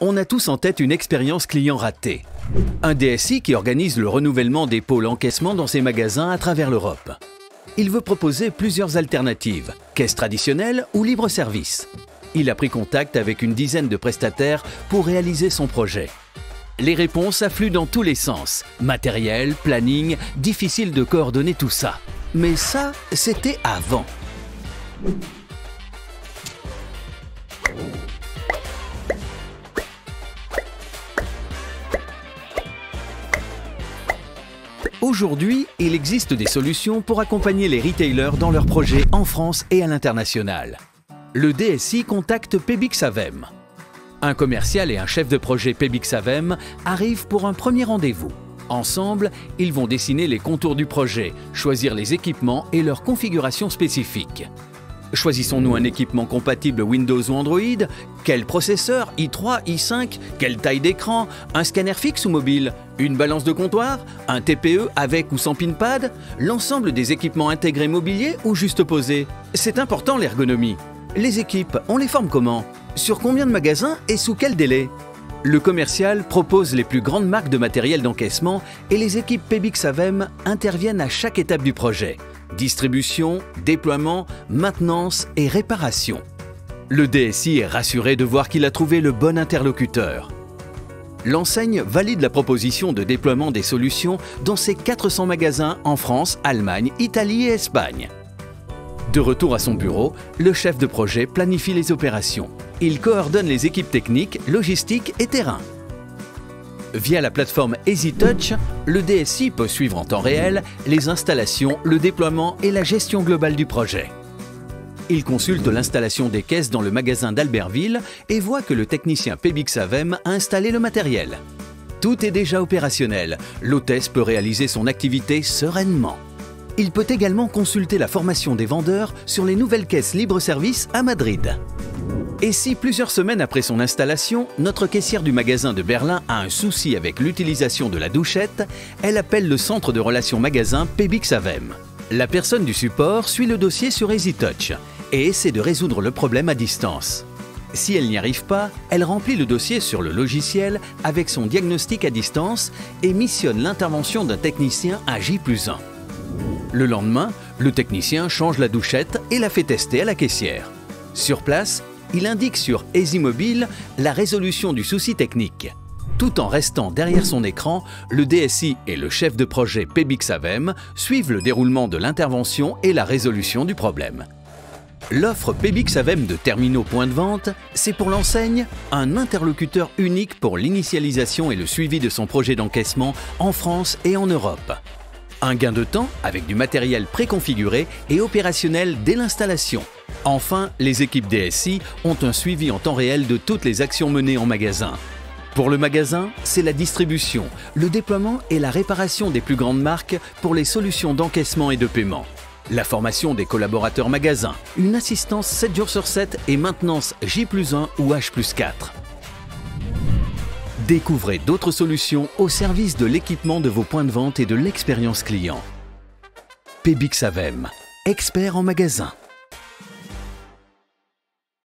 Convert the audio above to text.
On a tous en tête une expérience client ratée. Un DSI qui organise le renouvellement des pôles encaissement dans ses magasins à travers l'Europe. Il veut proposer plusieurs alternatives, caisse traditionnelle ou libre-service. Il a pris contact avec une dizaine de prestataires pour réaliser son projet. Les réponses affluent dans tous les sens. Matériel, planning, difficile de coordonner tout ça. Mais ça, c'était avant. Aujourd'hui, il existe des solutions pour accompagner les retailers dans leurs projets en France et à l'international. Le DSI contacte Pebix-Savem. Un commercial et un chef de projet Pebix-Savem arrivent pour un premier rendez-vous. Ensemble, ils vont dessiner les contours du projet, choisir les équipements et leur configuration spécifique. Choisissons-nous un équipement compatible Windows ou Android? Quel processeur? i3, i5? Quelle taille d'écran? Un scanner fixe ou mobile? Une balance de comptoir? Un TPE avec ou sans pinpad? L'ensemble des équipements intégrés mobiliers ou juste posés? C'est important l'ergonomie. Les équipes, on les forme comment? Sur combien de magasins et sous quel délai? Le commercial propose les plus grandes marques de matériel d'encaissement et les équipes Pebix-Savem interviennent à chaque étape du projet. Distribution, déploiement, maintenance et réparation. Le DSI est rassuré de voir qu'il a trouvé le bon interlocuteur. L'enseigne valide la proposition de déploiement des solutions dans ses 400 magasins en France, Allemagne, Italie et Espagne. De retour à son bureau, le chef de projet planifie les opérations. Il coordonne les équipes techniques, logistiques et terrain. Via la plateforme EasyTouch, le DSI peut suivre en temps réel les installations, le déploiement et la gestion globale du projet. Il consulte l'installation des caisses dans le magasin d'Albertville et voit que le technicien Pebix-Savem a installé le matériel. Tout est déjà opérationnel, l'hôtesse peut réaliser son activité sereinement. Il peut également consulter la formation des vendeurs sur les nouvelles caisses libre-service à Madrid. Et si plusieurs semaines après son installation, notre caissière du magasin de Berlin a un souci avec l'utilisation de la douchette, elle appelle le centre de relations magasin Pebix-Savem. La personne du support suit le dossier sur EasyTouch et essaie de résoudre le problème à distance. Si elle n'y arrive pas, elle remplit le dossier sur le logiciel avec son diagnostic à distance et missionne l'intervention d'un technicien à J+1. Le lendemain, le technicien change la douchette et la fait tester à la caissière. Sur place, il indique sur EasyMobile la résolution du souci technique. Tout en restant derrière son écran, le DSI et le chef de projet Pebix-Savem suivent le déroulement de l'intervention et la résolution du problème. L'offre Pebix-Savem de terminaux point de vente, c'est pour l'enseigne un interlocuteur unique pour l'initialisation et le suivi de son projet d'encaissement en France et en Europe. Un gain de temps avec du matériel préconfiguré et opérationnel dès l'installation. Enfin, les équipes DSI ont un suivi en temps réel de toutes les actions menées en magasin. Pour le magasin, c'est la distribution, le déploiement et la réparation des plus grandes marques pour les solutions d'encaissement et de paiement. La formation des collaborateurs magasins, une assistance 7 jours sur 7 et maintenance J+1 ou H+4. Découvrez d'autres solutions au service de l'équipement de vos points de vente et de l'expérience client. Pebix-Savem, expert en magasin.